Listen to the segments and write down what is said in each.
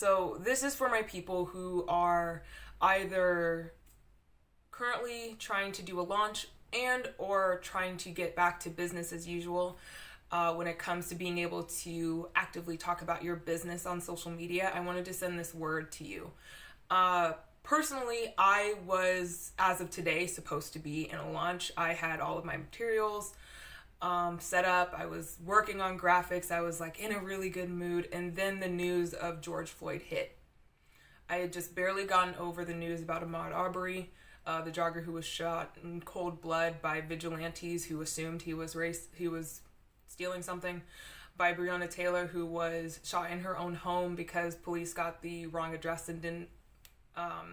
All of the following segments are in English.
So this is for my people who are either currently trying to do a launch and or trying to get back to business as usual when it comes to being able to actively talk about your business on social media. I wanted to send this word to you. Personally, I was, as of today, supposed to be in a launch. I had all of my materials set up. I was working on graphics. I was like in a really good mood. And then the news of George Floyd hit. I had just barely gotten over the news about Ahmaud Arbery, the jogger who was shot in cold blood by vigilantes who assumed he was stealing something, by Breonna Taylor, who was shot in her own home because police got the wrong address and didn't.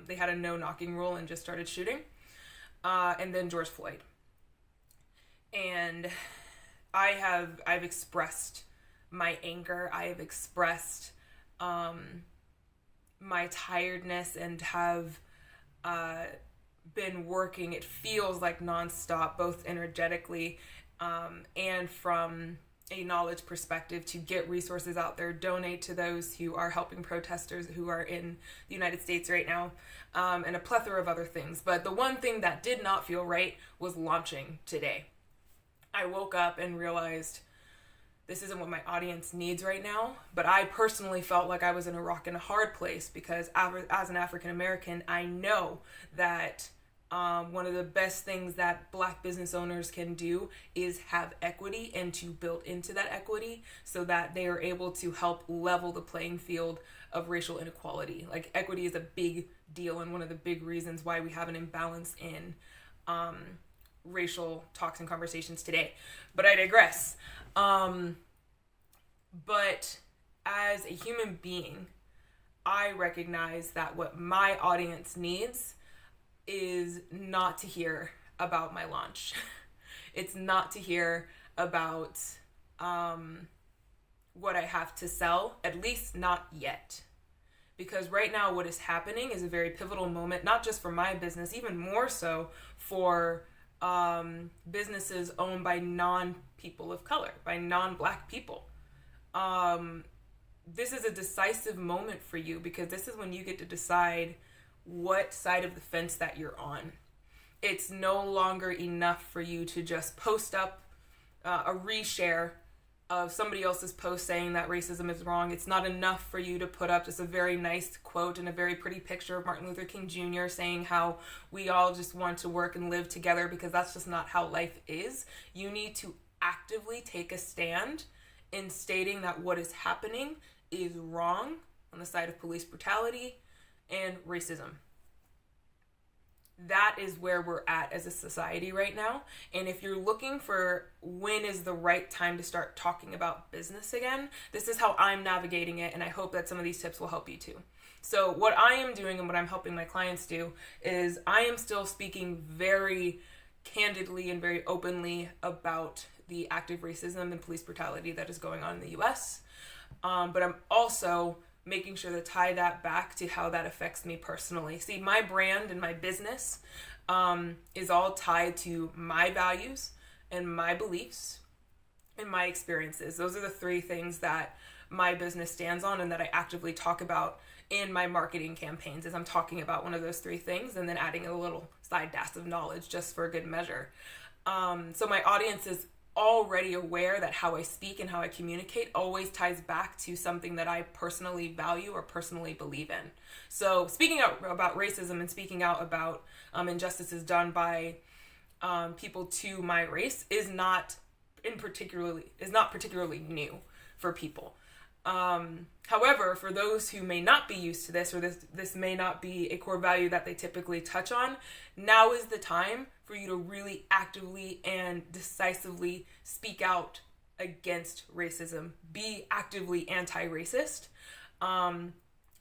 They had a no knocking rule and just started shooting. And then George Floyd. And I've expressed my anger. I have expressed my tiredness and have been working, it feels like nonstop, both energetically and from a knowledge perspective, to get resources out there, donate to those who are helping protesters who are in the United States right now, and a plethora of other things. But the one thing that did not feel right was launching today. I woke up and realized this isn't what my audience needs right now, but I personally felt like I was in a rock and a hard place because as an African American, I know that one of the best things that Black business owners can do is have equity and to build into that equity so that they are able to help level the playing field of racial inequality. Like, equity is a big deal and one of the big reasons why we have an imbalance in racial talks and conversations today. But I digress. But as a human being, I recognize that what my audience needs is not to hear about my launch. It's not to hear about what I have to sell, at least not yet. Because right now what is happening is a very pivotal moment, not just for my business, even more so for businesses owned by non-people of color, by non-Black people. This is a decisive moment for you because this is when you get to decide what side of the fence that you're on. It's no longer enough for you to just post up a reshare of somebody else's post saying that racism is wrong. It's not enough for you to put up just a very nice quote and a very pretty picture of Martin Luther King Jr. saying how we all just want to work and live together, because that's just not how life is. You need to actively take a stand in stating that what is happening is wrong on the side of police brutality and racism. That is where we're at as a society right now. And if you're looking for when is the right time to start talking about business again, this is how I'm navigating it, and I hope that some of these tips will help you too. So what I am doing and what I'm helping my clients do is I am still speaking very candidly and very openly about the active racism and police brutality that is going on in the US. But I'm also making sure to tie that back to how that affects me personally. See, my brand and my business is all tied to my values and my beliefs and my experiences. Those are the three things that my business stands on and that I actively talk about in my marketing campaigns, as I'm talking about one of those three things and then adding a little side dash of knowledge just for good measure. So my audience is already aware that how I speak and how I communicate always ties back to something that I personally value or personally believe in. So speaking out about racism and speaking out about injustices done by people to my race is not particularly new for people. However, for those who may not be used to this, or this may not be a core value that they typically touch on, now is the time for you to really actively and decisively speak out against racism. Be actively anti-racist.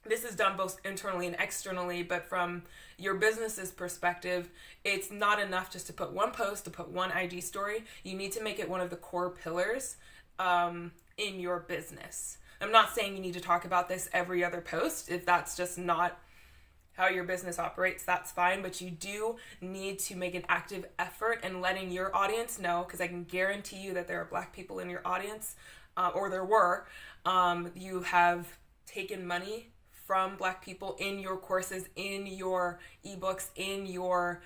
This is done both internally and externally, but from your business's perspective, it's not enough just to put one post, to put one IG story. You need to make it one of the core pillars in your business. I'm not saying you need to talk about this every other post. If that's just not how your business operates, that's fine. But you do need to make an active effort in letting your audience know, because I can guarantee you that there are Black people in your audience, or there were. You have taken money from Black people in your courses, in your ebooks, in your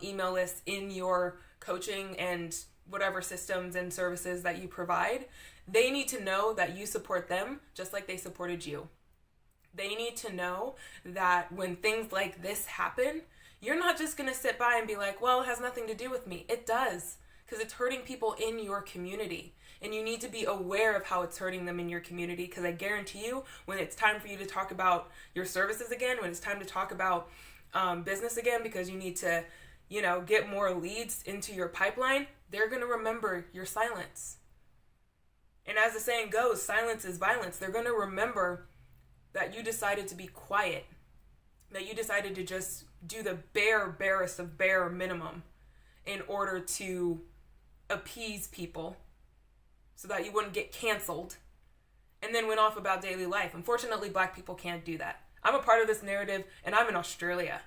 email lists, in your coaching and whatever systems and services that you provide, they need to know that you support them just like they supported you. They need to know that when things like this happen, you're not just going to sit by and be like, well, it has nothing to do with me. It does, because it's hurting people in your community. And you need to be aware of how it's hurting them in your community, because I guarantee you, when it's time for you to talk about your services again, when it's time to talk about business again, because you need to, get more leads into your pipeline, they're going to remember your silence. And as the saying goes, silence is violence. They're going to remember that you decided to be quiet, that you decided to just do the barest of bare minimum in order to appease people so that you wouldn't get canceled, and then went off about daily life. Unfortunately, Black people can't do that. I'm a part of this narrative, and I'm in Australia.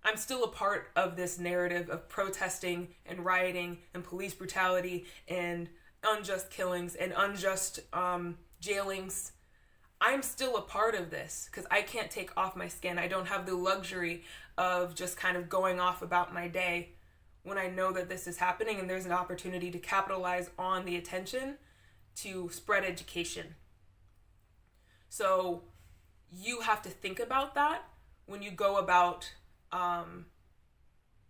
I'm still a part of this narrative of protesting and rioting and police brutality and unjust killings and unjust jailings. I'm still a part of this because I can't take off my skin. I don't have the luxury of just kind of going off about my day when I know that this is happening and there's an opportunity to capitalize on the attention to spread education. So you have to think about that when you go about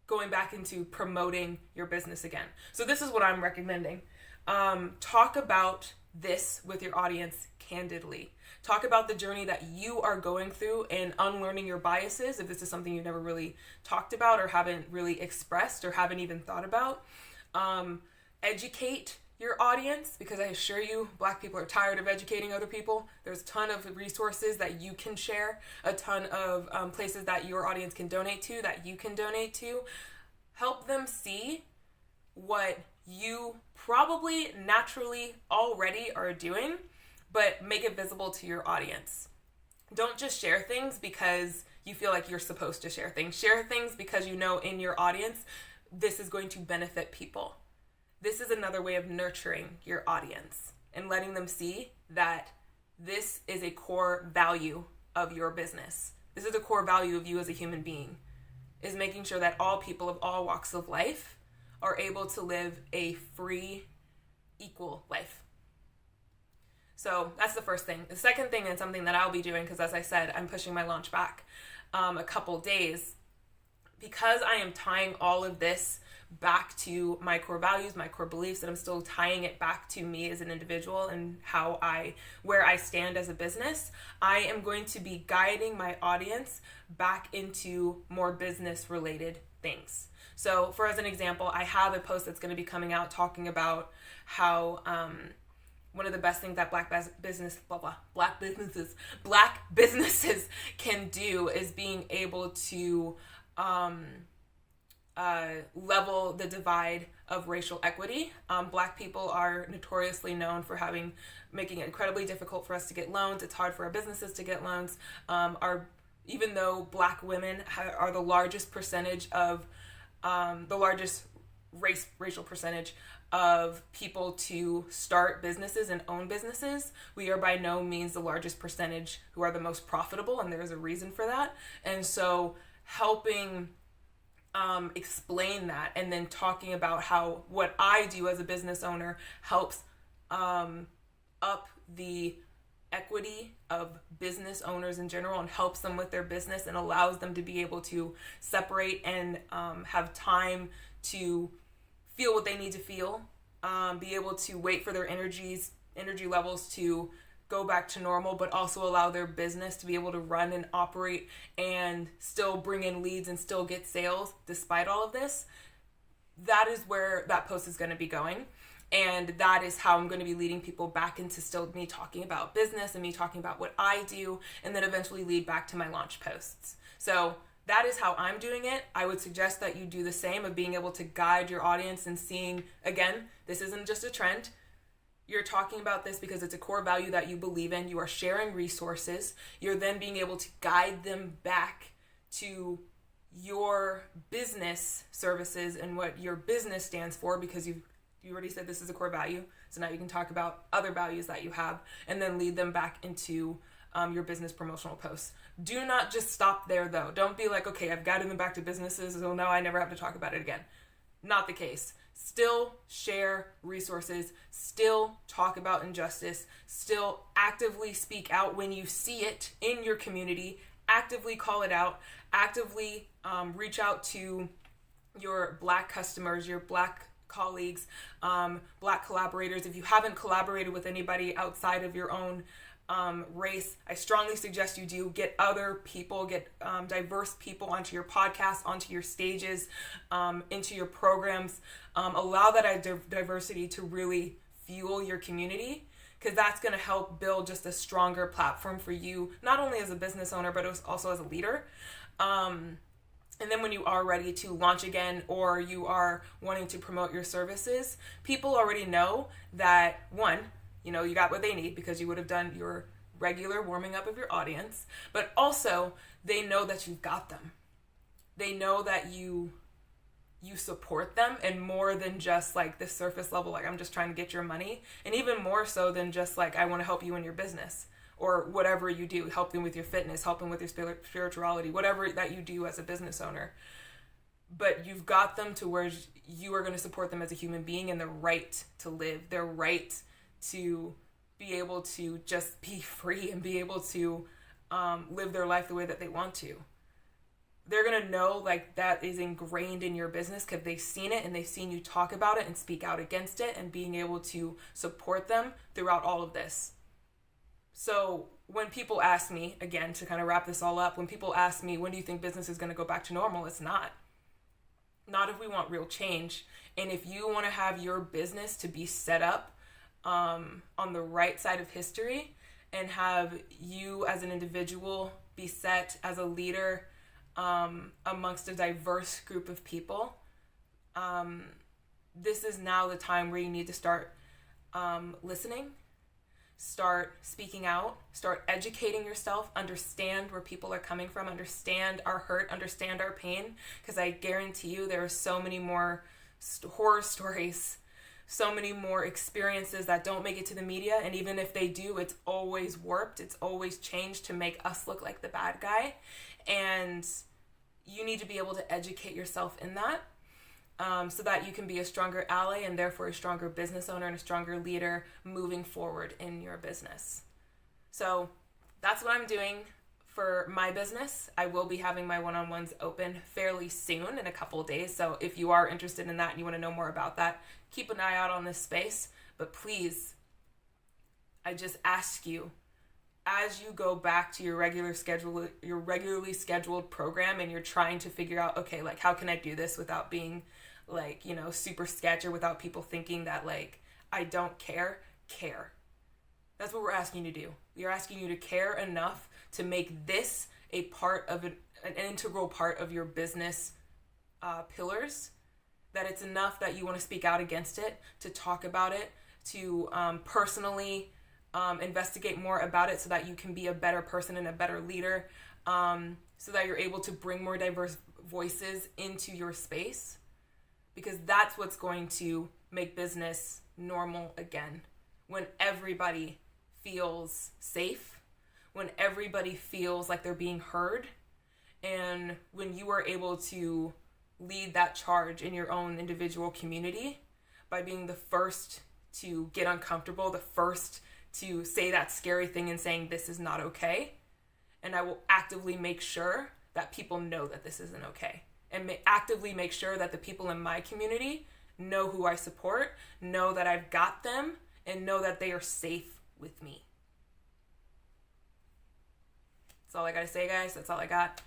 going back into promoting your business again. So this is what I'm recommending. Talk about this with your audience candidly. Talk about the journey that you are going through and unlearning your biases, if this is something you've never really talked about or haven't really expressed or haven't even thought about. Educate your audience, because I assure you, Black people are tired of educating other people. There's a ton of resources that you can share, a ton of places that your audience can donate to, that you can donate to. Help them see what you probably naturally already are doing, but make it visible to your audience. Don't just share things because you feel like you're supposed to share things. Share things because you know in your audience, this is going to benefit people. This is another way of nurturing your audience and letting them see that this is a core value of your business. This is a core value of you as a human being, is making sure that all people of all walks of life are able to live a free, equal life. So that's the first thing. The second thing, and something that I'll be doing, because as I said, I'm pushing my launch back a couple days, because I am tying all of this back to my core values, my core beliefs, and I'm still tying it back to me as an individual and where I stand as a business. I am going to be guiding my audience back into more business related things. So for as an example, I have a post that's going to be coming out talking about how one of the best things that black businesses can do is being able to level the divide of racial equity. Black people are notoriously known for making it incredibly difficult for us to get loans. It's hard for our businesses to get loans. Even though Black women are the largest percentage of the largest racial percentage of people to start businesses and own businesses, we are by no means the largest percentage who are the most profitable, and there's a reason for that. And so helping explain that, and then talking about how what I do as a business owner helps up the equity of business owners in general and helps them with their business and allows them to be able to separate and have time to feel what they need to feel, be able to wait for their energy levels to go back to normal, but also allow their business to be able to run and operate and still bring in leads and still get sales despite all of this. That is where that post is going to be going. And that is how I'm going to be leading people back into still me talking about business and me talking about what I do, and then eventually lead back to my launch posts. So that is how I'm doing it. I would suggest that you do the same, of being able to guide your audience and seeing, again, this isn't just a trend. You're talking about this because it's a core value that you believe in. You are sharing resources. You're then being able to guide them back to your business services and what your business stands for, because you already said this is a core value. So now you can talk about other values that you have and then lead them back into your business promotional posts. Do not just stop there though. Don't be like, okay, I've gotten them back to businesses, so now I never have to talk about it again. Not the case. Still share resources, still talk about injustice, still actively speak out when you see it in your community, actively call it out, actively reach out to your Black customers, your Black colleagues, Black collaborators. If you haven't collaborated with anybody outside of your own race, I strongly suggest you do. Get other people, get diverse people onto your podcast, onto your stages, into your programs. Allow that diversity to really fuel your community, because that's going to help build just a stronger platform for you, not only as a business owner, but also as a leader. And then when you are ready to launch again, or you are wanting to promote your services, people already know that, one, you know, you got what they need because you would have done your regular warming up of your audience, but also they know that you've got them. They know that you support them, and more than just like the surface level, like I'm just trying to get your money, and even more so than just like I want to help you in your business or whatever you do, help them with your fitness, help them with your spirituality, whatever that you do as a business owner. But you've got them to where you are going to support them as a human being, and their right to live, their right to be able to just be free and be able to live their life the way that they want to. They're going to know like that is ingrained in your business because they've seen it and they've seen you talk about it and speak out against it, and being able to support them throughout all of this. So when people ask me, again, to kind of wrap this all up, when people ask me, when do you think business is going to go back to normal? It's not. Not if we want real change. And if you want to have your business to be set up on the right side of history, and have you as an individual be set as a leader amongst a diverse group of people, this is now the time where you need to start listening, start speaking out, start educating yourself, understand where people are coming from, understand our hurt, understand our pain, because I guarantee you there are so many more horror stories, so many more experiences that don't make it to the media, and even if they do, it's always warped, it's always changed to make us look like the bad guy, and you need to be able to educate yourself in that, so that you can be a stronger ally and therefore a stronger business owner and a stronger leader moving forward in your business. So that's what I'm doing for my business. I will be having my one-on-ones open fairly soon, in a couple of days. So if you are interested in that and you want to know more about that, keep an eye out on this space. But please, I just ask you, as you go back to your regularly scheduled program, and you're trying to figure out, okay, like how can I do this without being like, you know, super sketch, or without people thinking that like I don't care. That's what we're asking you to do. We are asking you to care enough to make this a part of an integral part of your business pillars, that it's enough that you want to speak out against it, to talk about it, to personally investigate more about it, so that you can be a better person and a better leader, so that you're able to bring more diverse voices into your space, because that's what's going to make business normal again. When everybody feels safe, when everybody feels like they're being heard, and when you are able to lead that charge in your own individual community by being the first to get uncomfortable, the first to say that scary thing and saying this is not okay, and I will actively make sure that people know that this isn't okay, and actively make sure that the people in my community know who I support, know that I've got them, and know that they are safe with me. That's all I gotta say, guys. That's all I got.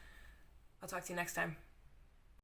I'll talk to you next time.